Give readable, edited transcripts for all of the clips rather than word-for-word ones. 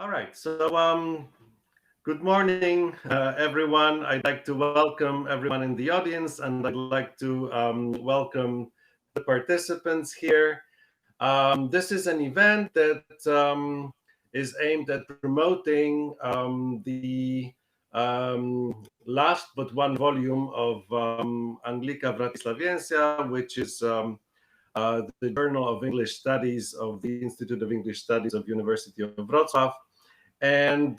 All right. Good morning, everyone. I'd like to welcome everyone in the audience, and I'd like to welcome the participants here. This is an event that is aimed at promoting the last but one volume of Anglica Wratislaviensia, which is the Journal of English Studies of the Institute of English Studies of University of Wrocław. And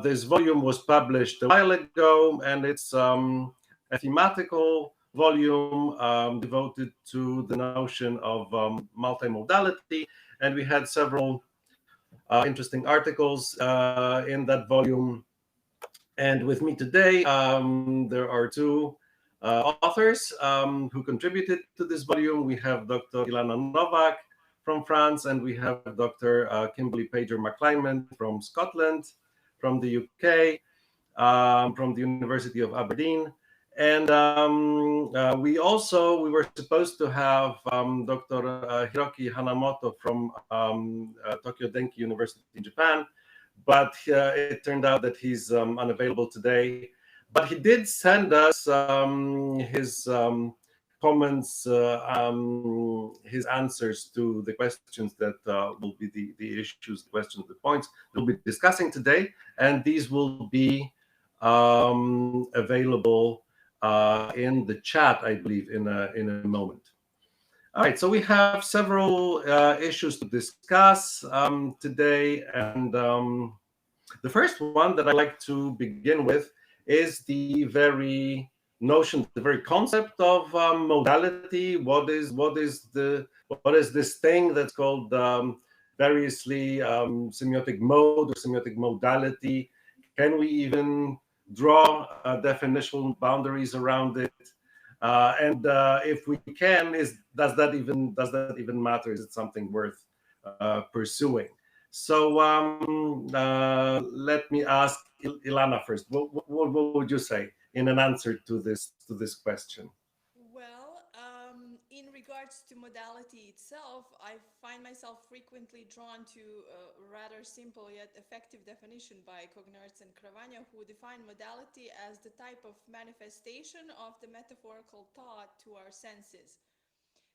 this volume was published a while ago, and it's a thematical volume devoted to the notion of multimodality. And we had several interesting articles in that volume. And with me today, there are two authors who contributed to this volume. We have Dr. Ilhana Nowak from France, and we have Dr. Kimberley Pager-McClymont from Scotland, from the UK, from the University of Aberdeen. And we were supposed to have Dr. Hiroki Hanamoto from Tokyo Denki University in Japan, but it turned out that he's unavailable today. But he did send us his comments, his answers to the questions that will be the issues, the questions, the points that we'll be discussing today. And these will be available in the chat, I believe, in a moment. All right, so we have several issues to discuss today. And the first one that I'd like to begin with is the very notion, the very concept of modality. What is this thing that's called variously semiotic mode or semiotic modality? Can we even draw definitional boundaries around it? And if we can, does that even matter? Is it something worth pursuing? So let me ask Ilhana first. What would you say in an answer to this question? Well, in regards to modality itself, I find myself frequently drawn to a rather simple yet effective definition by Kognarts and Kravania, who define modality as the type of manifestation of the metaphorical thought to our senses.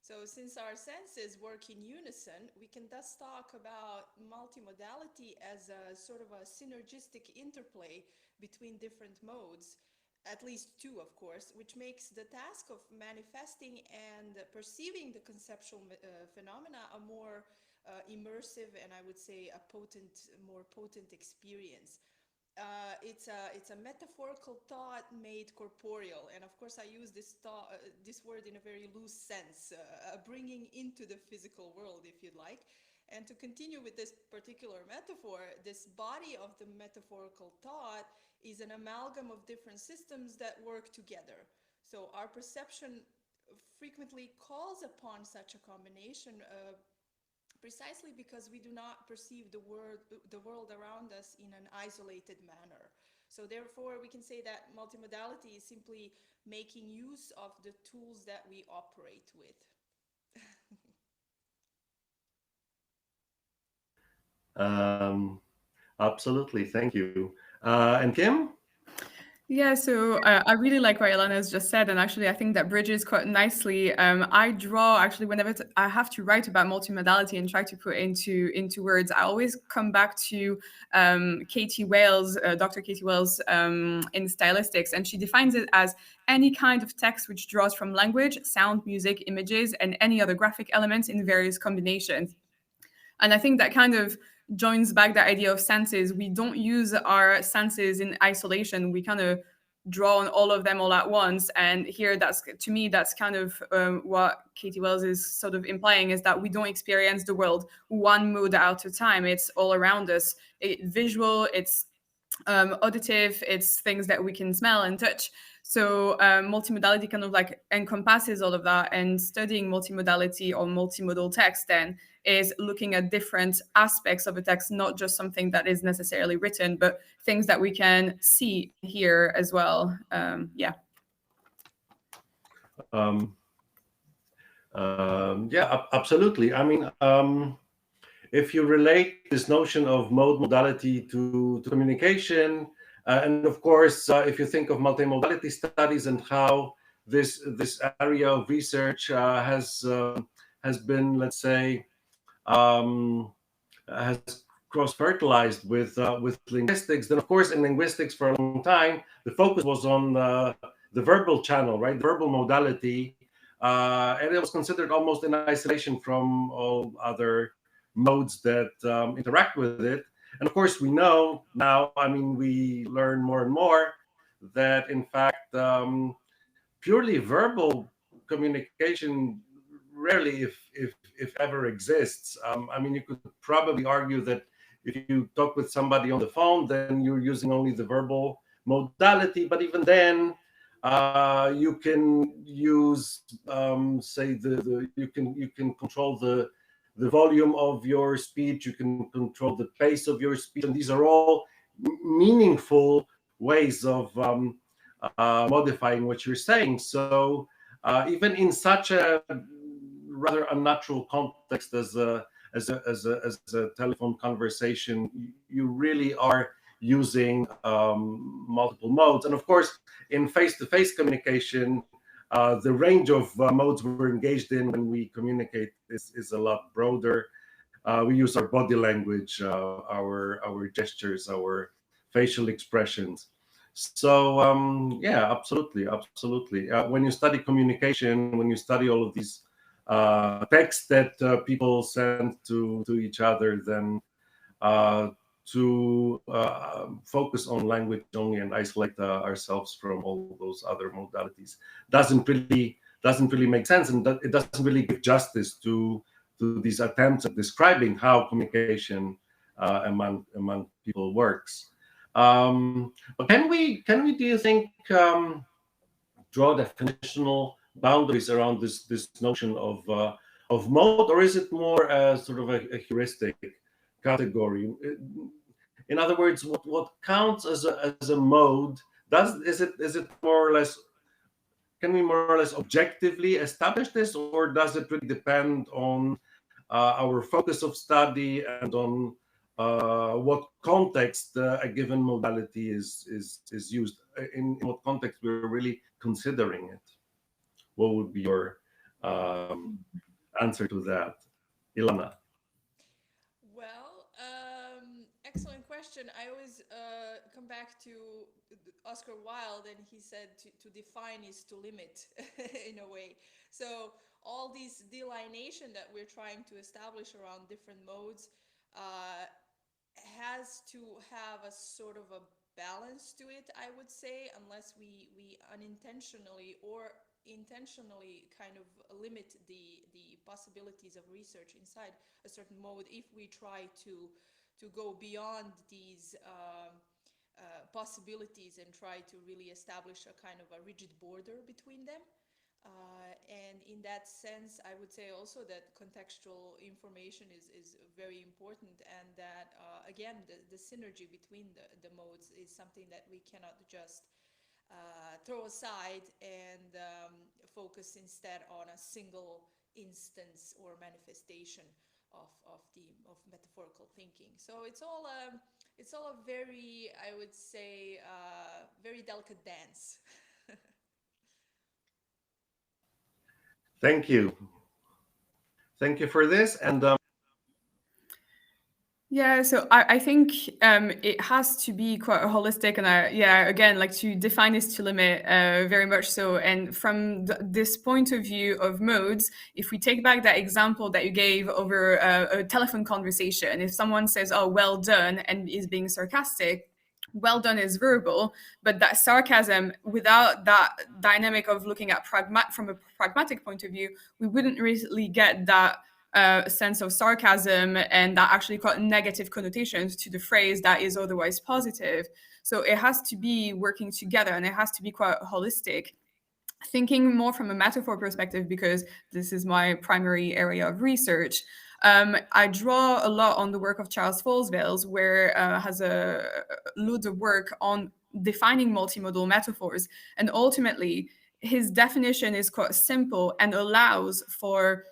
So since our senses work in unison, we can thus talk about multimodality as a sort of a synergistic interplay between different modes, at least two, of course, which makes the task of manifesting and perceiving the conceptual phenomena a more immersive and I would say a more potent experience. It's a metaphorical thought made corporeal, and of course I use this word in a very loose sense, bringing into the physical world, if you'd like. And to continue with this particular metaphor, this body of the metaphorical thought is an amalgam of different systems that work together. So our perception frequently calls upon such a combination, precisely because we do not perceive the world around us in an isolated manner. So therefore, we can say that multimodality is simply making use of the tools that we operate with. Absolutely, thank you. And Kim? Yeah, so I really like what Ilhana has just said, and actually I think that bridges quite nicely. I draw actually whenever I have to write about multimodality and try to put into words, I always come back to Katie Wales, Dr. Katie Wales in stylistics, and she defines it as any kind of text which draws from language, sound, music, images, and any other graphic elements in various combinations. And I think that kind of joins back the idea of senses. We don't use our senses in isolation. We kind of draw on all of them all at once. And here, to me, that's kind of what Katie Wells is sort of implying, is that we don't experience the world one mode at a time. It's all around us. It's visual, it's auditive, it's things that we can smell and touch. So multimodality kind of like encompasses all of that, and studying multimodality or multimodal text then is looking at different aspects of a text, not just something that is necessarily written, but things that we can see and hear as well. Yeah, absolutely. I mean, if you relate this notion of mode modality to communication, and of course, if you think of multimodality studies and how this area of research has been, let's say, has cross-fertilized with linguistics, then of course in linguistics for a long time the focus was on the verbal channel, right? The verbal modality, and it was considered almost in isolation from all other modes that interact with it. And of course, we know now, I mean, we learn more and more that in fact, purely verbal communication rarely, if ever, exists. I mean, you could probably argue that if you talk with somebody on the phone, then you're using only the verbal modality. But even then, you can use, say, you can control the volume of your speech, you can control the pace of your speech, and these are all meaningful ways of modifying what you're saying. So even in such a rather unnatural context as a telephone conversation, you really are using multiple modes. And of course, in face-to-face communication, the range of modes we're engaged in when we communicate is a lot broader. We use our body language, our gestures, our facial expressions. So yeah, absolutely. When you study communication, when you study all of these texts that people send to each other, then to focus on language only and isolate ourselves from all those other modalities doesn't really make sense, and it doesn't really give justice to these attempts at describing how communication among people works. But can we, do you think, draw definitional boundaries around this notion of mode, or is it more sort of a heuristic category? In other words, what counts as a mode, is it more or less, can we more or less objectively establish this, or does it really depend on our focus of study and on what context a given modality is used, in what context we're really considering it? What would be your answer to that, Ilhana? Well, excellent question. I always come back to Oscar Wilde, and he said to define is to limit in a way. So all these delineation that we're trying to establish around different modes has to have a sort of a balance to it, I would say, unless we unintentionally or intentionally kind of limit the possibilities of research inside a certain mode, if we try to go beyond these possibilities and try to really establish a kind of a rigid border between them. And in that sense, I would say also that contextual information is very important, and that again, the synergy between the modes is something that we cannot just throw aside and focus instead on a single instance or manifestation of metaphorical thinking. So it's all a very, I would say, very delicate dance. Thank you for this. And yeah, so I think it has to be quite holistic, and again, like, to define is to limit, very much so. And from this point of view of modes, if we take back that example that you gave over a telephone conversation, if someone says, "Oh, well done," and is being sarcastic, well done is verbal, but that sarcasm, without that dynamic of looking at from a pragmatic point of view, we wouldn't really get that sense of sarcasm, and that actually got negative connotations to the phrase that is otherwise positive. So it has to be working together, and it has to be quite holistic. Thinking more from a metaphor perspective, because this is my primary area of research, I draw a lot on the work of Charles Fallsvales, where has a loads of work on defining multimodal metaphors, and ultimately his definition is quite simple and allows for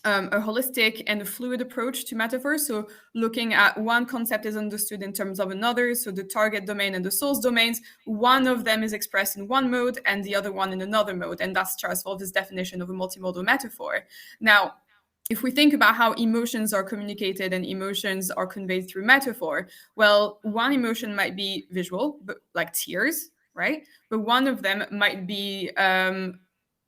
a holistic and a fluid approach to metaphors. So looking at one concept is understood in terms of another. So the target domain and the source domains, one of them is expressed in one mode and the other one in another mode. And that's Charles Wolf's definition of a multimodal metaphor. Now, if we think about how emotions are communicated and emotions are conveyed through metaphor, well, one emotion might be visual, but like tears, right? But one of them might be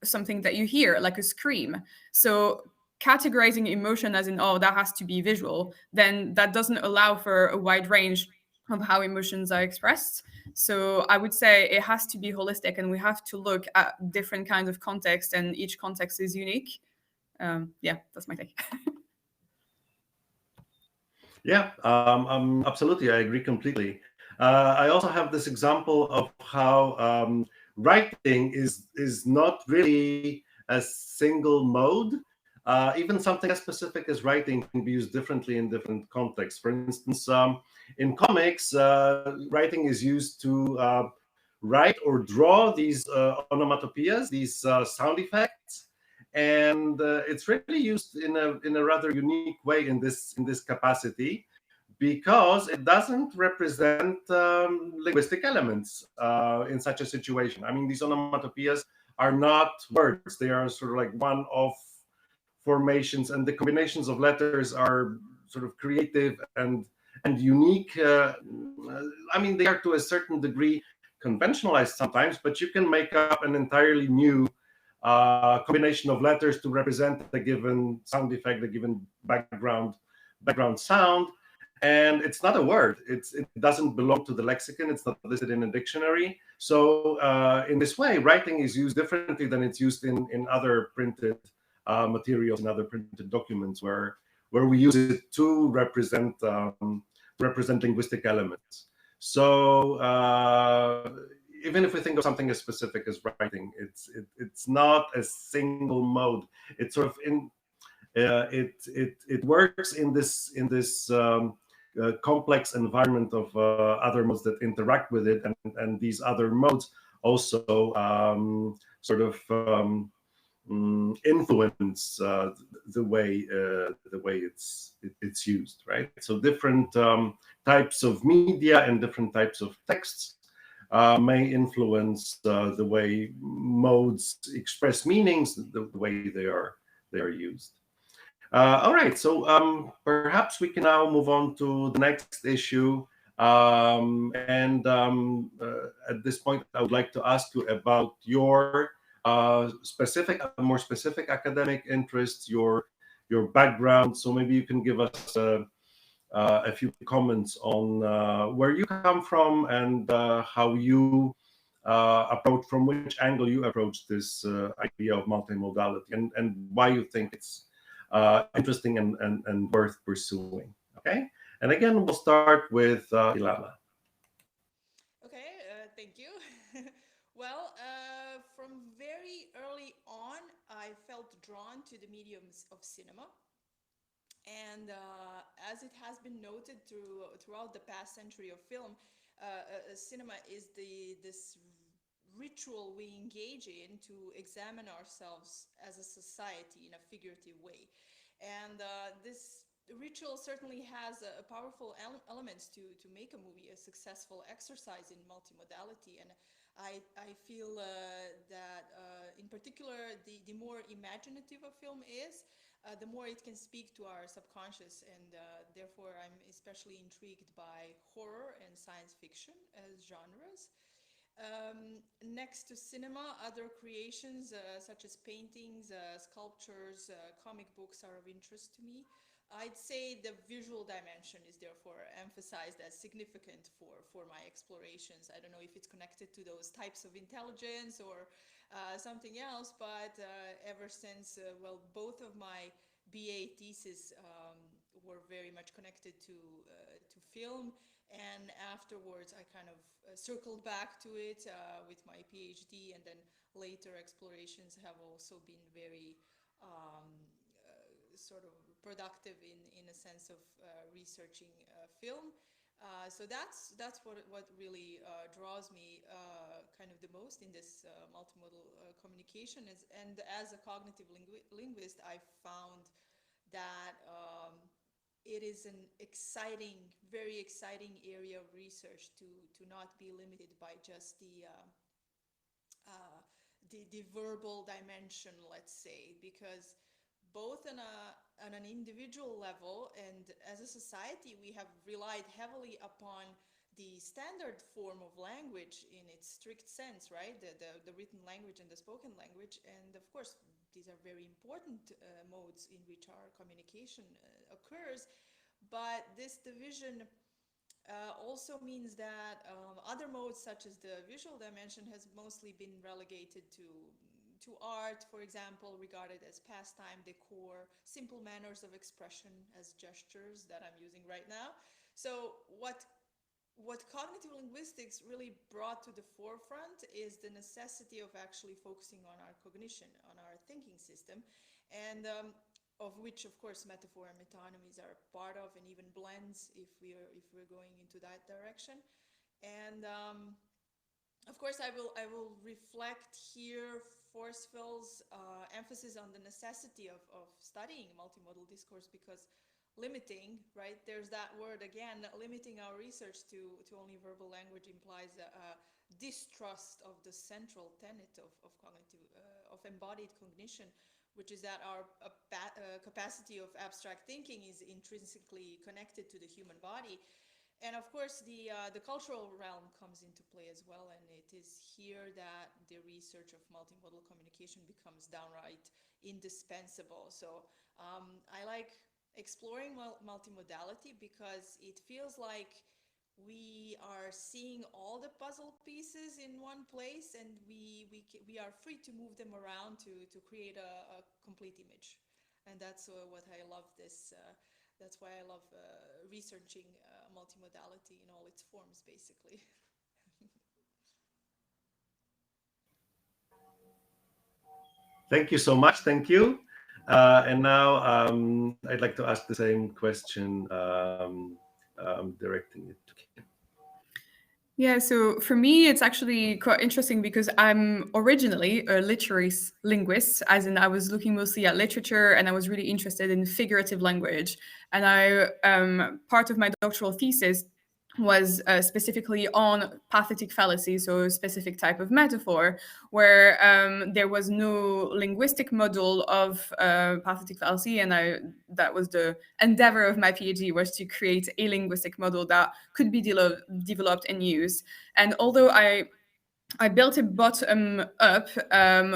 something that you hear, like a scream. So categorizing emotion as in, oh, that has to be visual, then that doesn't allow for a wide range of how emotions are expressed. So I would say it has to be holistic, and we have to look at different kinds of context, and each context is unique. Yeah, that's my take. Yeah, absolutely. I agree completely. I also have this example of how writing is not really a single mode. Even something as specific as writing can be used differently in different contexts. For instance, in comics, writing is used to write or draw these onomatopoeias, these sound effects, and it's really used in a rather unique way in this capacity, because it doesn't represent linguistic elements in such a situation. I mean, these onomatopoeias are not words; they are sort of like one-off formations, and the combinations of letters are sort of creative and unique. I mean, they are to a certain degree conventionalized sometimes, but you can make up an entirely new combination of letters to represent a given sound effect, a given background sound. And it's not a word. It doesn't belong to the lexicon. It's not listed in a dictionary. So in this way, writing is used differently than it's used in other printed materials and other printed documents, where we use it to represent linguistic elements. So even if we think of something as specific as writing, it's not a single mode. It's sort of it works in this complex environment of other modes that interact with it, and these other modes also sort of influence the way it's used, right? So different types of media and different types of texts may influence the way modes express meanings, the way they are used. All right, so perhaps we can now move on to the next issue. At this point, I would like to ask you about your more specific academic interests, your background. So maybe you can give us a few comments on where you come from and how you from which angle you approach this idea of multimodality, and why you think it's interesting and worth pursuing. Okay, and again, we'll start with Ilhana. Okay, thank you. Well, from very early on, I felt drawn to the mediums of cinema. And as it has been noted throughout the past century of film, cinema is this ritual we engage in to examine ourselves as a society in a figurative way. And this ritual certainly has a powerful elements to make a movie a successful exercise in multimodality. And I feel that in particular, the more imaginative a film is, the more it can speak to our subconscious, and therefore I'm especially intrigued by horror and science fiction as genres. Next to cinema, other creations such as paintings, sculptures, comic books are of interest to me. I'd say the visual dimension is therefore emphasized as significant for my explorations. I don't know if it's connected to those types of intelligence or something else, but ever since, well, both of my BA theses were very much connected to film, and afterwards I kind of circled back to it with my PhD, and then later explorations have also been very sort of productive in a sense of researching film. So that's what really draws me kind of the most in this multimodal communication is, and as a cognitive linguist, I found that it is an exciting, very exciting area of research to not be limited by just the verbal dimension, let's say, because both on an individual level and as a society, we have relied heavily upon the standard form of language in its strict sense, right? The written language and the spoken language. And of course, these are very important modes in which our communication occurs. But this division also means that other modes, such as the visual dimension, has mostly been relegated to art, for example, regarded as pastime, decor, simple manners of expression as gestures that I'm using right now. So what cognitive linguistics really brought to the forefront is the necessity of actually focusing on our cognition, on our thinking system, and of which, of course, metaphor and metonymies are part of, and even blends if we're going into that direction. And of course, I will reflect here Forceful's emphasis on the necessity of studying multimodal discourse, because limiting, right, there's that word again, limiting our research to only verbal language implies a distrust of the central tenet of cognitive, of embodied cognition, which is that our capacity of abstract thinking is intrinsically connected to the human body. And of course, the cultural realm comes into play as well, and it is here that the research of multimodal communication becomes downright indispensable. So I like exploring multimodality because it feels like we are seeing all the puzzle pieces in one place, and we are free to move them around to create a complete image. And that's what I love this. That's why I love researching multimodality in all its forms, basically. Thank you so much. Thank you. And now I'd like to ask the same question, directing it to Kim. Yeah, so for me, it's actually quite interesting because I'm originally a literary linguist, as in I was looking mostly at literature and I was really interested in figurative language. And part of my doctoral thesis was specifically on pathetic fallacy, so a specific type of metaphor, where there was no linguistic model of pathetic fallacy, and that was the endeavor of my PhD, was to create a linguistic model that could be developed and used. And although I built it bottom up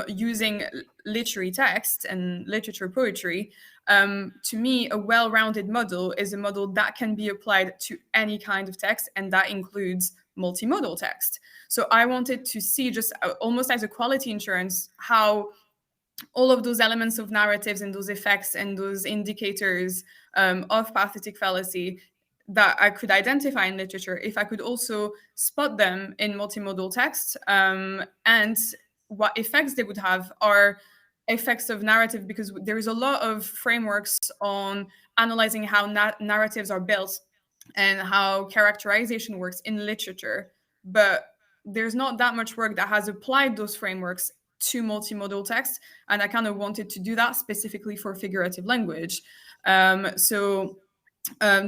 using literary text and literature poetry, to me, a well-rounded model is a model that can be applied to any kind of text, and that includes multimodal text. So I wanted to see, just almost as a quality insurance, how all of those elements of narratives and those effects and those indicators of pathetic fallacy that I could identify in literature, if I could also spot them in multimodal text, and what effects they would have are effects of narrative, because there is a lot of frameworks on analyzing how narratives are built and how characterization works in literature, but there's not that much work that has applied those frameworks to multimodal text, and I kind of wanted to do that specifically for figurative language.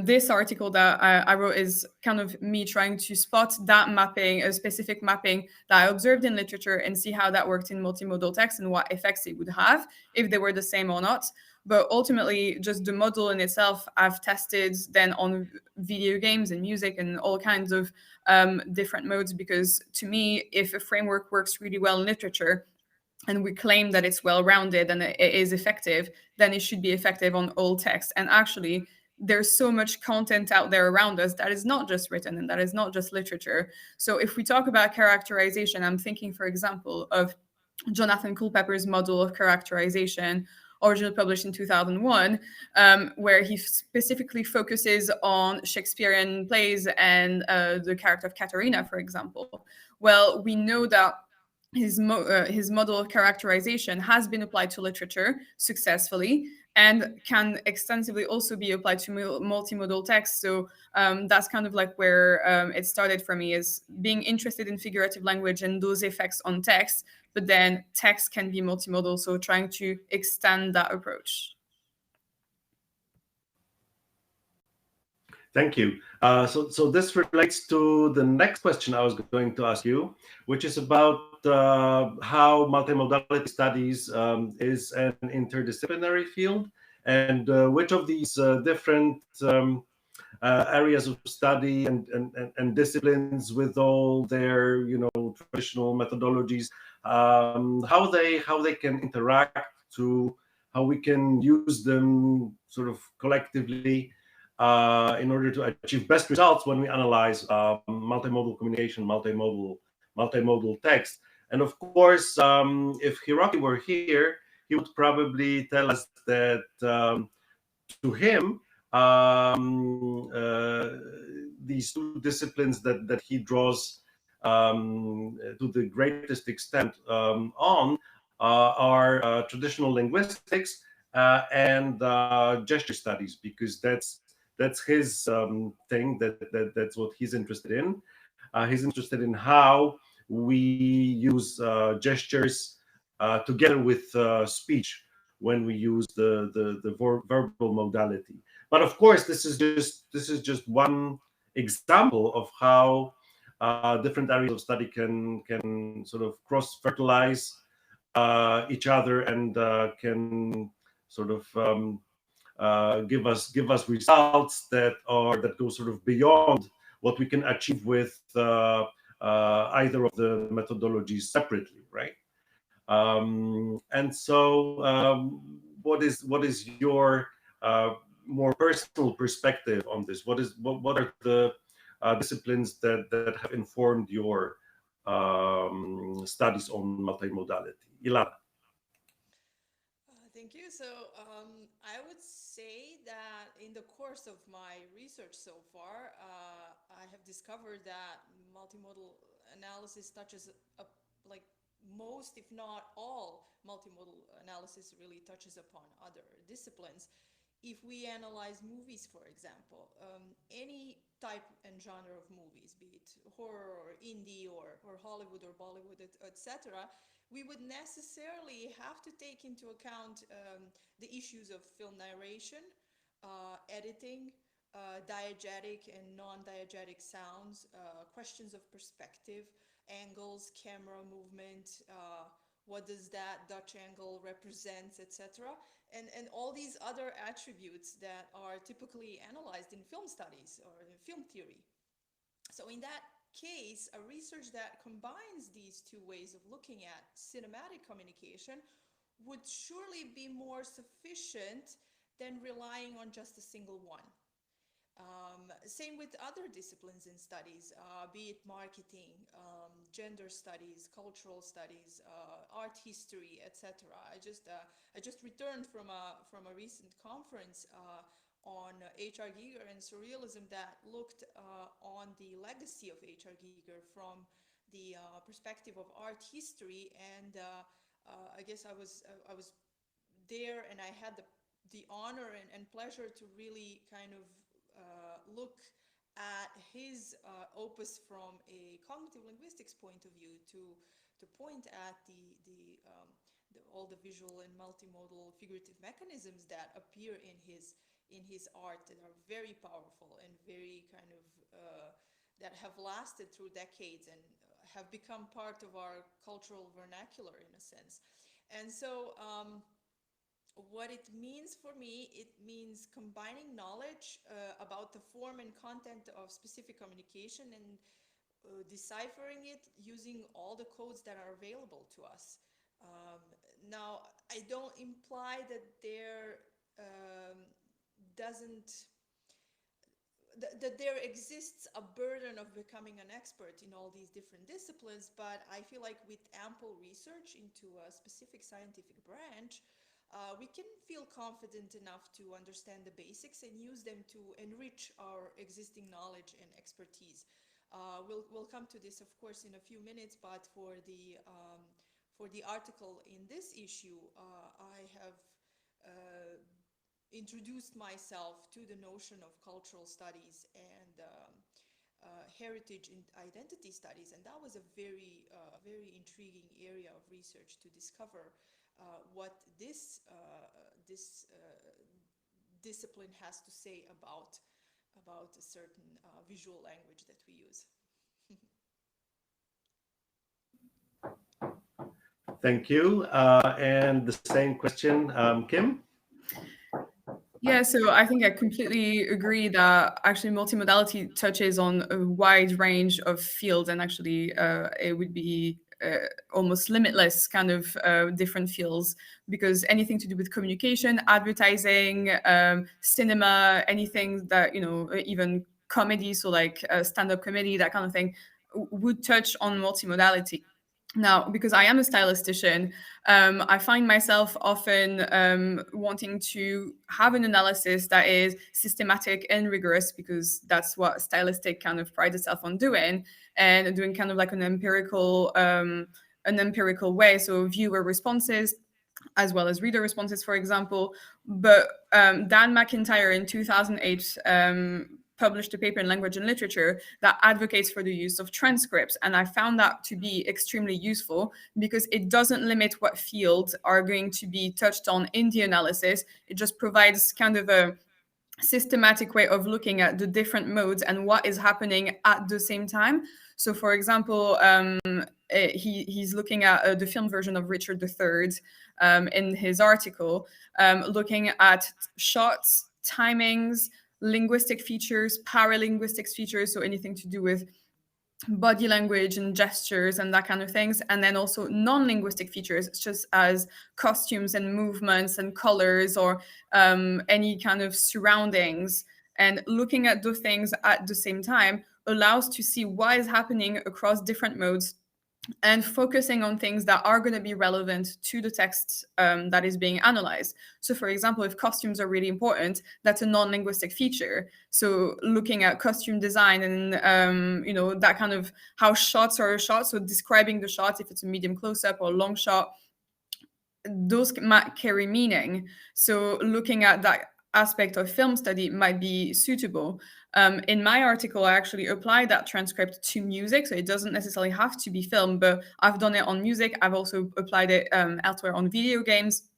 This article that I wrote is kind of me trying to spot that mapping, a specific mapping that I observed in literature, and see how that worked in multimodal text and what effects it would have, if they were the same or not. But ultimately, just the model in itself, I've tested then on video games and music and all kinds of different modes, because to me, if a framework works really well in literature, and we claim that it's well-rounded and it is effective, then it should be effective on all text. And actually, there's so much content out there around us that is not just written and that is not just literature. So if we talk about characterization, I'm thinking, for example, of Jonathan Culpepper's model of characterization, originally published in 2001, where he specifically focuses on Shakespearean plays and the character of Katharina, for example. Well, we know that his model of characterization has been applied to literature successfully, and can extensively also be applied to multimodal text. So that's kind of like where it started for me, is being interested in figurative language and those effects on text, but then text can be multimodal, so trying to extend that approach. Thank you. So this relates to the next question I was going to ask you, which is about how multimodality studies is an interdisciplinary field, and which of these different areas of study and disciplines, with all their traditional methodologies, how they can interact, to how we can use them sort of collectively in order to achieve best results when we analyze multimodal communication, multimodal text. And of course, if Hiroki were here, he would probably tell us that to him, these two disciplines that he draws to the greatest extent on are traditional linguistics and gesture studies, because that's his thing. That's what he's interested in. He's interested in how we use gestures together with speech when we use the verbal modality. But of course, this is just one example of how different areas of study can sort of cross-fertilize each other, and can sort of give us results that go sort of beyond what we can achieve with either of the methodologies separately, right? And so, what is your more personal perspective on this? What are the disciplines that have informed your studies on multimodality? Ilhana. Thank you. So I would say that in the course of my research so far, I have discovered that multimodal analysis touches like most, if not all, multimodal analysis really touches upon other disciplines. If we analyze movies, for example, any type and genre of movies, be it horror or indie or Hollywood or Bollywood, etc., we would necessarily have to take into account the issues of film narration, editing, diegetic and non-diegetic sounds, questions of perspective, angles, camera movement, what does that Dutch angle represent, etc. And all these other attributes that are typically analyzed in film studies or in film theory. So in that case, a research that combines these two ways of looking at cinematic communication would surely be more sufficient than relying on just a single one. Same with other disciplines in studies, be it marketing, gender studies, cultural studies, art history, etc. I just returned from a recent conference on H.R. Giger and surrealism that looked on the legacy of H.R. Giger from the perspective of art history, and I guess I was there, and I had the honor and pleasure to really kind of look at his opus from a cognitive linguistics point of view, to point at all the visual and multimodal figurative mechanisms that appear in his art, that are very powerful and very kind of that have lasted through decades and have become part of our cultural vernacular in a sense. And so what it means for me, it means combining knowledge about the form and content of specific communication and deciphering it using all the codes that are available to us. Now, I don't imply that there that there exists a burden of becoming an expert in all these different disciplines, but I feel like with ample research into a specific scientific branch, we can feel confident enough to understand the basics and use them to enrich our existing knowledge and expertise. We'll come to this, of course, in a few minutes, but for the article in this issue, I have introduced myself to the notion of cultural studies and heritage and identity studies, and that was a very intriguing area of research to discover what this discipline has to say about a certain visual language that we use. Thank you. And the same question, Kim? Yeah, so I think I completely agree that actually multimodality touches on a wide range of fields, and actually it would be almost limitless kind of different fields, because anything to do with communication, advertising, cinema, anything that, even comedy, so like stand-up comedy, that kind of thing, would touch on multimodality. Now, because I am a stylistician, I find myself often wanting to have an analysis that is systematic and rigorous, because that's what stylistic kind of prides itself on doing, and doing kind of like an empirical way. So viewer responses, as well as reader responses, for example. But Dan McIntyre in 2008 published a paper in Language and Literature that advocates for the use of transcripts. And I found that to be extremely useful, because it doesn't limit what fields are going to be touched on in the analysis. It just provides kind of a systematic way of looking at the different modes and what is happening at the same time. So, for example, he's looking at the film version of Richard III in his article, looking at shots, timings, linguistic features, paralinguistic features, so anything to do with body language and gestures and that kind of things, and then also non-linguistic features, just as costumes and movements and colors, or any kind of surroundings. And looking at those things at the same time allows to see what is happening across different modes, and focusing on things that are going to be relevant to the text that is being analyzed. So, for example, if costumes are really important, that's a non-linguistic feature. So looking at costume design and, that kind of how shots are shot, so describing the shots, if it's a medium close-up or long shot, those might carry meaning. So looking at that aspect of film study might be suitable. In my article, I actually applied that transcript to music, so it doesn't necessarily have to be film, but I've done it on music. I've also applied it elsewhere on video games.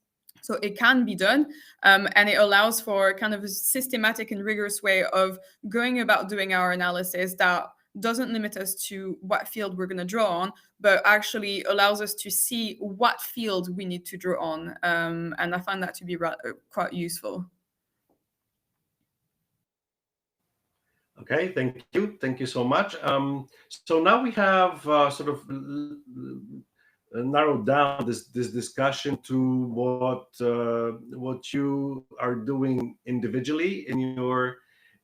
So it can be done, and it allows for kind of a systematic and rigorous way of going about doing our analysis that doesn't limit us to what field we're going to draw on, but actually allows us to see what field we need to draw on. And I find that to be quite useful. Okay, thank you. Thank you so much. So now we have sort of narrowed down this discussion to what you are doing individually in your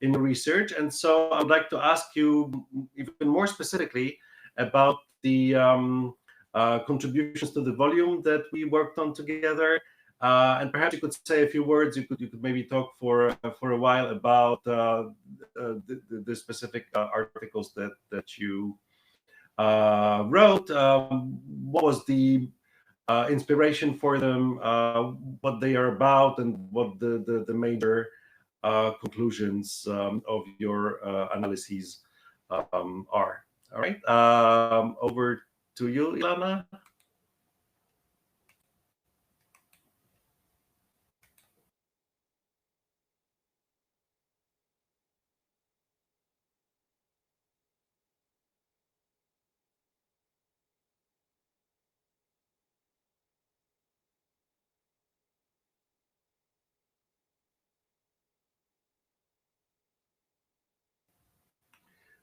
research. And so I'd like to ask you even more specifically about the contributions to the volume that we worked on together. And perhaps you could say a few words. You could maybe talk for a while about the specific articles that you wrote. What was the inspiration for them? What they are about, and what the major conclusions of your analyses are. All right. Over to you, Ilhana.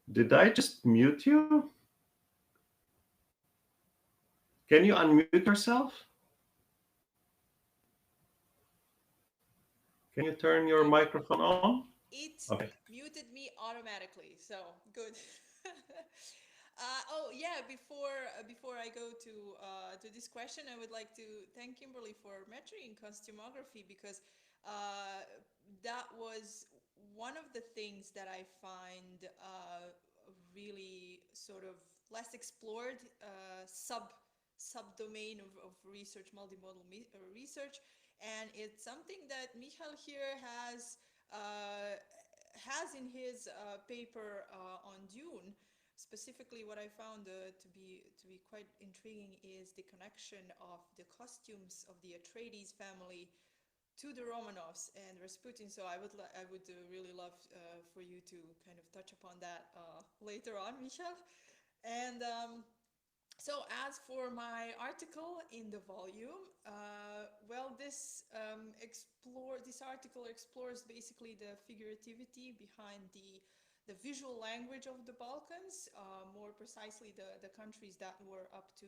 Did I just mute you? Can you unmute yourself? Can you turn your microphone on? It muted me automatically, so good. Oh yeah, before I go to this question, I would like to thank Kimberley for mentioning costumography, because that was one of the things that I find really sort of less explored subdomain of research, multimodal research, And it's something that Michał here has in his paper on Dune. Specifically, what I found to be quite intriguing is the connection of the costumes of the Atreides family to the Romanovs and Rasputin. So I would really love for you to kind of touch upon that later on, Michał. And so as for my article in the volume, well, this article explores basically the figurativity behind the visual language of the Balkans, more precisely the countries that were up to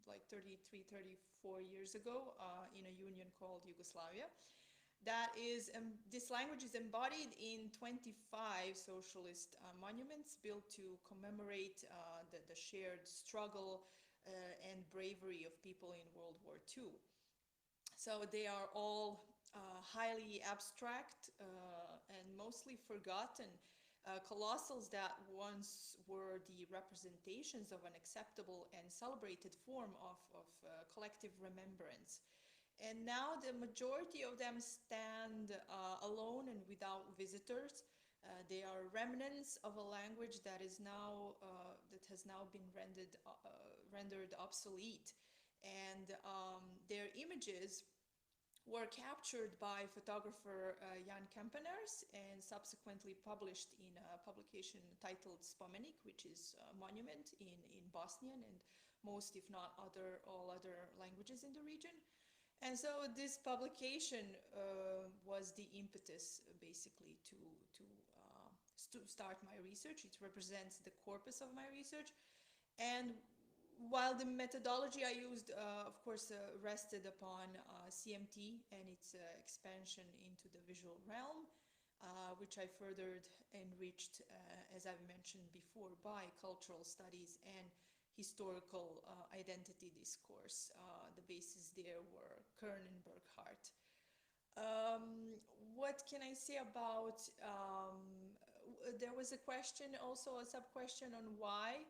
like 33, 34 years ago in a union called Yugoslavia. That is, this language is embodied in 25 socialist monuments built to commemorate the shared struggle and bravery of people in World War II. So they are all highly abstract and mostly forgotten colossals that once were the representations of an acceptable and celebrated form of collective remembrance. And now the majority of them stand alone and without visitors. They are remnants of a language that has now been rendered obsolete. And their images were captured by photographer Jan Kempeners and subsequently published in a publication titled Spomenik, which is a monument in Bosnian and most, if not all other languages in the region. And so this publication was the impetus basically to start my research. It represents the corpus of my research. And while the methodology I used, of course, rested upon CMT and its expansion into the visual realm, which I further enriched, as I've mentioned before, by cultural studies and historical identity discourse. The bases there were Kern and Burkhardt. What can I say about, there was a question, also a sub-question on why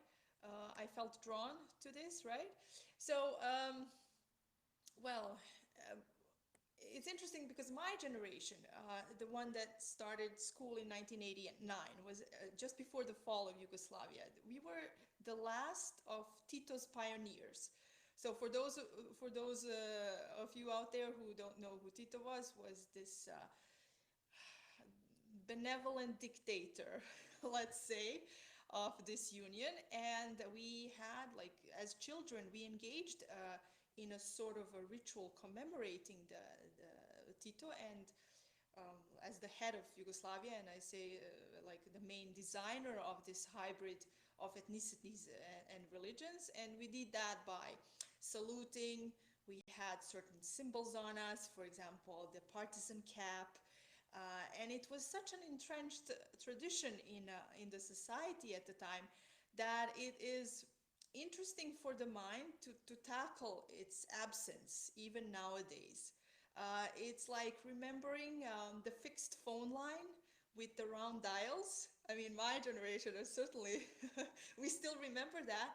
I felt drawn to this, right? So, it's interesting because my generation, the one that started school in 1989, was just before the fall of Yugoslavia. We were the last of Tito's pioneers. So for those of you out there who don't know who Tito was this benevolent dictator, let's say, of this union. And we had, like, as children, we engaged in a sort of a ritual commemorating the Tito, and as the head of Yugoslavia, and I say like the main designer of this hybrid of ethnicities and religions. And we did that by saluting. We had certain symbols on us, for example, the partisan cap. And it was such an entrenched tradition in the society at the time that it is interesting for the mind to tackle its absence, even nowadays. It's like remembering the fixed phone line with the round dials. I mean, my generation is certainly, we still remember that,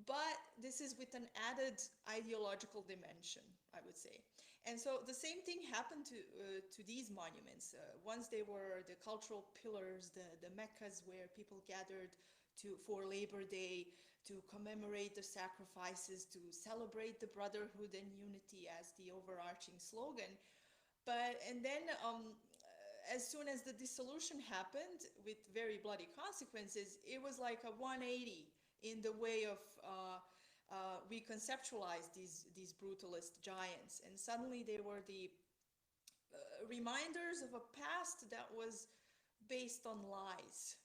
but this is with an added ideological dimension, I would say. And so the same thing happened to these monuments. Once they were the cultural pillars, the meccas where people gathered for Labor Day, to commemorate the sacrifices, to celebrate the brotherhood and unity as the overarching slogan. And then as soon as the dissolution happened with very bloody consequences, it was like a 180 in the way of we conceptualized these brutalist giants, and suddenly they were the reminders of a past that was based on lies,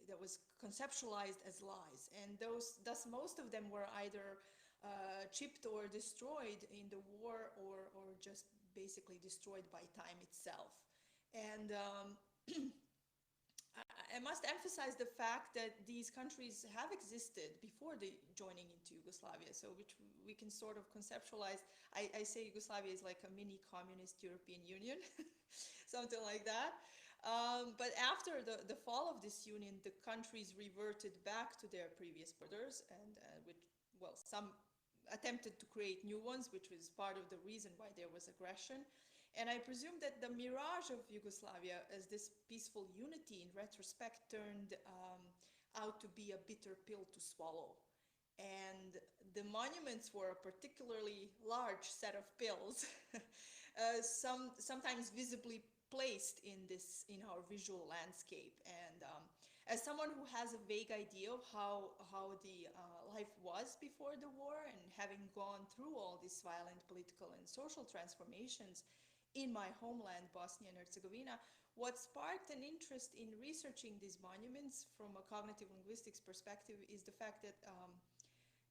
that was conceptualized as lies, and thus most of them were either chipped or destroyed in the war, or just basically destroyed by time itself. And I must emphasize the fact that these countries have existed before the joining into Yugoslavia, so which we can sort of conceptualize. I say Yugoslavia is like a mini communist European Union, something like that. But after the fall of this union, the countries reverted back to their previous borders, and some attempted to create new ones, which was part of the reason why there was aggression. And I presume that the mirage of Yugoslavia as this peaceful unity in retrospect turned out to be a bitter pill to swallow. And the monuments were a particularly large set of pills, sometimes visibly placed in our visual landscape. And as someone who has a vague idea of how the life was before the war, and having gone through all these violent political and social transformations in my homeland, Bosnia and Herzegovina, what sparked an interest in researching these monuments from a cognitive linguistics perspective is the fact that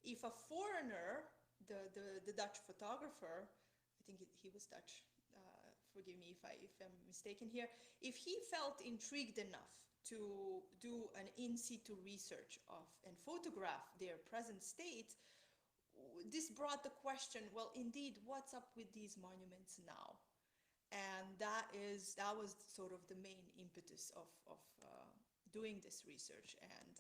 if a foreigner, the Dutch photographer, I think he was Dutch, forgive me if I'm mistaken here, if he felt intrigued enough to do an in situ research of and photograph their present state, this brought the question, well, indeed, what's up with these monuments now? And that was sort of the main impetus of doing this research. And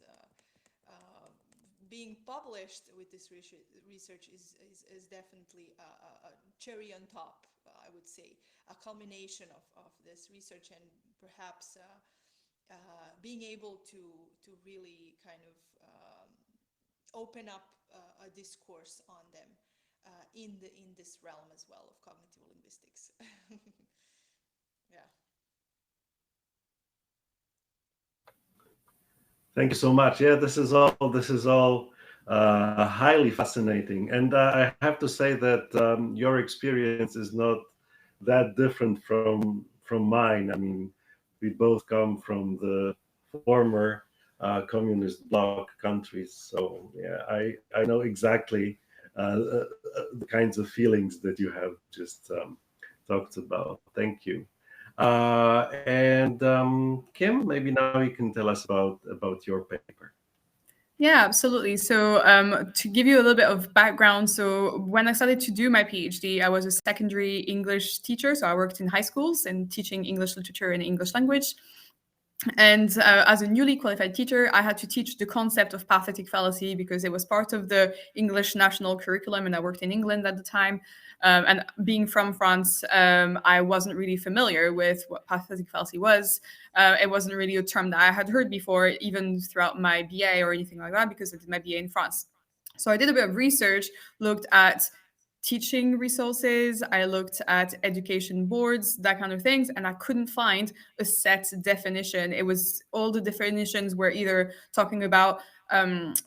being published with this research is definitely a cherry on top, I would say, a culmination of this research, and perhaps being able to really kind of open up a discourse on them in this realm as well of cognitive linguistics. Yeah. Thank you so much. Yeah, this is all highly fascinating, and I have to say that your experience is not that different from mine. I mean, we both come from the former communist bloc countries, so yeah, I know exactly the kinds of feelings that you have just talked about. Thank you. And Kim, maybe now you can tell us about your paper. Yeah, absolutely. So to give you a little bit of background, so when I started to do my PhD, I was a secondary English teacher. So I worked in high schools and teaching English literature and English language. And as a newly qualified teacher, I had to teach the concept of pathetic fallacy because it was part of the English national curriculum, and I worked in England at the time. And being from France, I wasn't really familiar with what pathetic fallacy was. It wasn't really a term that I had heard before, even throughout my BA or anything like that, because I did my BA in France. So I did a bit of research, looked at teaching resources, I looked at education boards, that kind of things, and I couldn't find a set definition. It was all the definitions were either talking about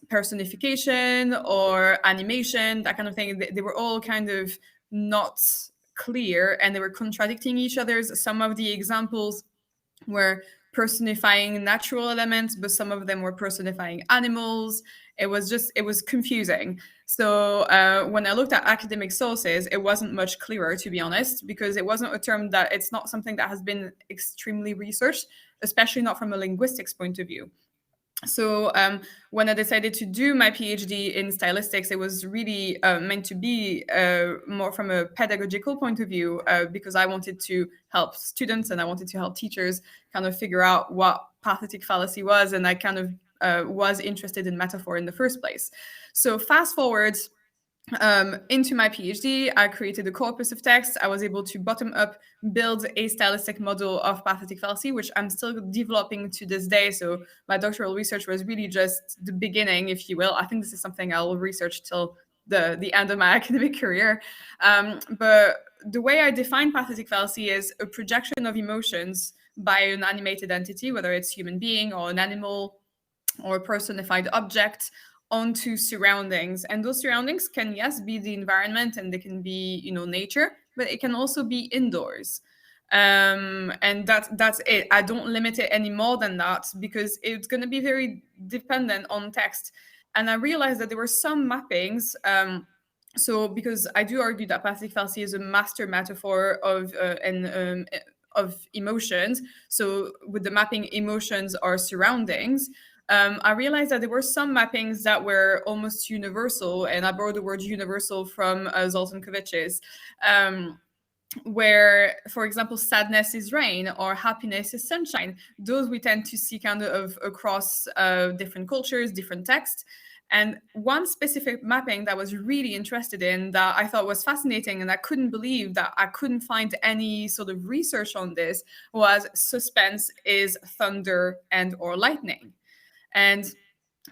personification or animation, that kind of thing. They were all kind of not clear, and they were contradicting each other. Some of the examples were personifying natural elements, but some of them were personifying animals. It was confusing. So when I looked at academic sources, it wasn't much clearer, to be honest, because it wasn't a term that, it's not something that has been extremely researched, especially not from a linguistics point of view. So when I decided to do my PhD in stylistics, it was really meant to be more from a pedagogical point of view, because I wanted to help students and I wanted to help teachers kind of figure out what pathetic fallacy was, and I kind of was interested in metaphor in the first place. So fast forward into my PhD, I created a corpus of text. I was able to bottom up build a stylistic model of pathetic fallacy, which I'm still developing to this day. So my doctoral research was really just the beginning, if you will. I think this is something I'll research till the end of my academic career. But the way I define pathetic fallacy is a projection of emotions by an animated entity, whether it's human being or an animal or a personified object, onto surroundings. And those surroundings can, yes, be the environment, and they can be, nature, but it can also be indoors. And that's it. I don't limit it any more than that, because it's going to be very dependent on text. And I realized that there were some mappings. So because I do argue that pathetic fallacy is a master metaphor of emotions. So with the mapping, emotions are surroundings. I realized that there were some mappings that were almost universal, and I borrowed the word universal from Zoltan Kovic's, where, for example, sadness is rain or happiness is sunshine. Those we tend to see kind of across different cultures, different texts. And one specific mapping that I was really interested in, that I thought was fascinating, and I couldn't believe that I couldn't find any sort of research on this, was suspense is thunder and or lightning. And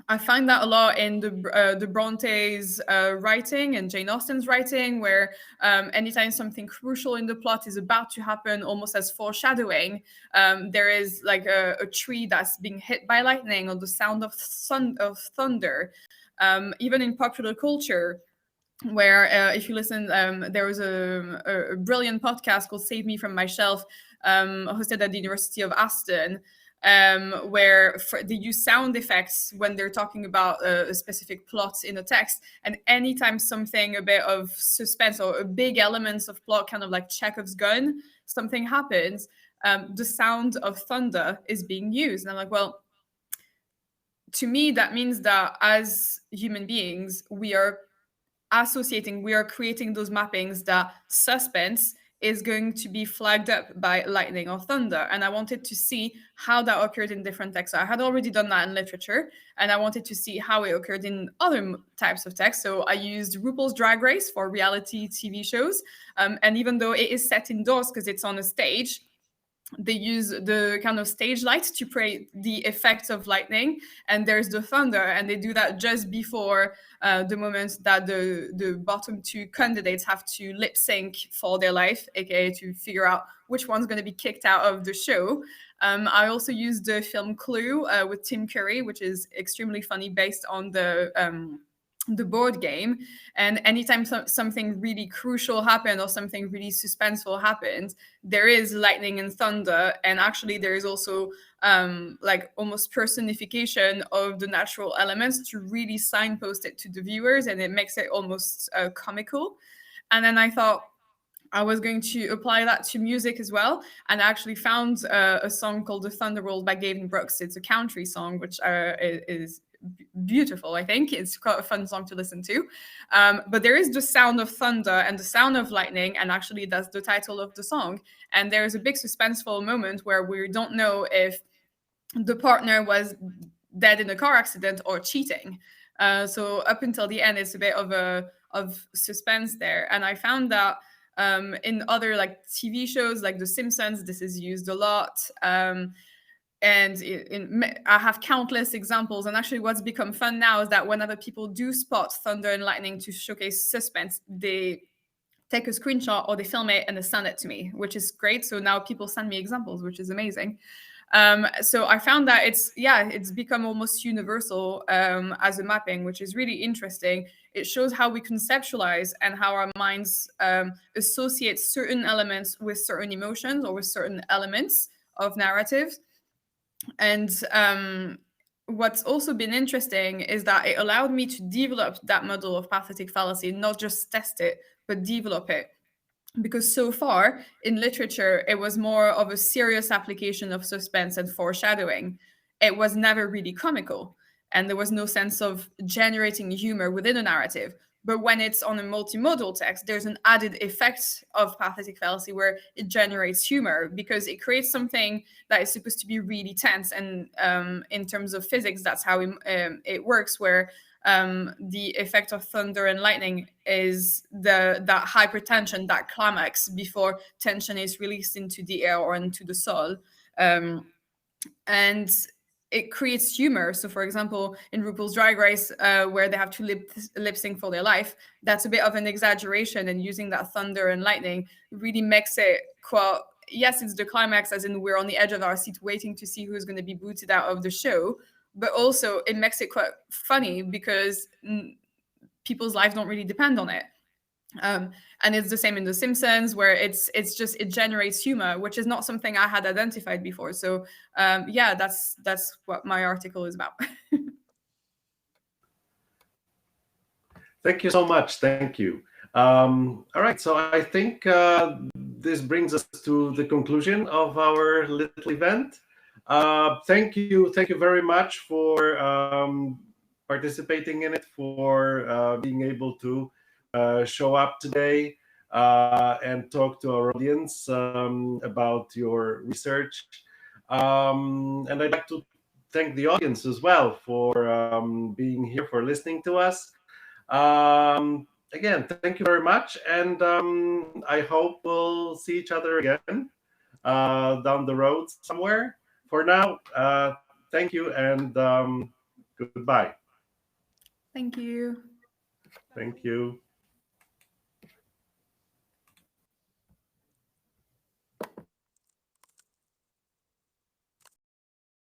I find that a lot in the Bronte's writing and Jane Austen's writing, where anytime something crucial in the plot is about to happen, almost as foreshadowing, there is like a tree that's being hit by lightning, or the sound of thunder. Even in popular culture, where if you listen, there was a brilliant podcast called Save Me From My Shelf, hosted at the University of Aston, where they use sound effects when they're talking about a specific plot in a text. And anytime something, a bit of suspense or a big elements of plot, kind of like Chekhov's gun, something happens, the sound of thunder is being used. And I'm like, well, to me, that means that as human beings, we are creating those mappings that suspense is going to be flagged up by lightning or thunder. And I wanted to see how that occurred in different texts. So I had already done that in literature, and I wanted to see how it occurred in other types of text. So I used RuPaul's Drag Race for reality TV shows. And even though it is set indoors because it's on a stage, they use the kind of stage lights to create the effects of lightning, and there's the thunder, and they do that just before the moment that the bottom two candidates have to lip sync for their life, aka to figure out which one's going to be kicked out of the show. I also used the film Clue with Tim Curry, which is extremely funny, based on the board game. And anytime something really crucial happened or something really suspenseful happened, there is lightning and thunder. And actually there is also like almost personification of the natural elements to really signpost it to the viewers, and it makes it almost comical. And then I thought I was going to apply that to music as well, and I actually found a song called The Thunder Roll by Gavin Brooks. It's a country song, which is beautiful. I think it's quite a fun song to listen to, but there is the sound of thunder and the sound of lightning, and actually that's the title of the song. And there's a big suspenseful moment where we don't know if the partner was dead in a car accident or cheating. So up until the end, it's a bit of suspense there. And I found that in other like TV shows like The Simpsons, this is used a lot. And I have countless examples. And actually what's become fun now is that whenever people do spot thunder and lightning to showcase suspense, they take a screenshot or they film it and they send it to me, which is great. So now people send me examples, which is amazing. So I found that it's become almost universal as a mapping, which is really interesting. It shows how we conceptualize and how our minds associate certain elements with certain emotions or with certain elements of narratives. And what's also been interesting is that it allowed me to develop that model of pathetic fallacy, not just test it, but develop it. Because so far in literature, it was more of a serious application of suspense and foreshadowing. It was never really comical, and there was no sense of generating humor within a narrative. But when it's on a multimodal text, there's an added effect of pathetic fallacy where it generates humor, because it creates something that is supposed to be really tense. And in terms of physics, that's how it works, where the effect of thunder and lightning is that hypertension, that climax before tension is released into the air or into the soul. And it creates humor. So for example, in RuPaul's Drag Race, where they have to lip sync for their life, that's a bit of an exaggeration, and using that thunder and lightning really makes it quite, yes, it's the climax, as in we're on the edge of our seat waiting to see who's going to be booted out of the show, but also it makes it quite funny because people's lives don't really depend on it. And it's the same in The Simpsons, where it generates humor, which is not something I had identified before. So yeah, that's what my article is about. Thank you so much. Thank you. All right, so I think this brings us to the conclusion of our little event. Thank you very much for participating in it, for being able to show up today and talk to our audience about your research. And I'd like to thank the audience as well for being here, for listening to us. Again, thank you very much, and I hope we'll see each other again down the road somewhere. For now, thank you, and goodbye. Thank you. Thank you.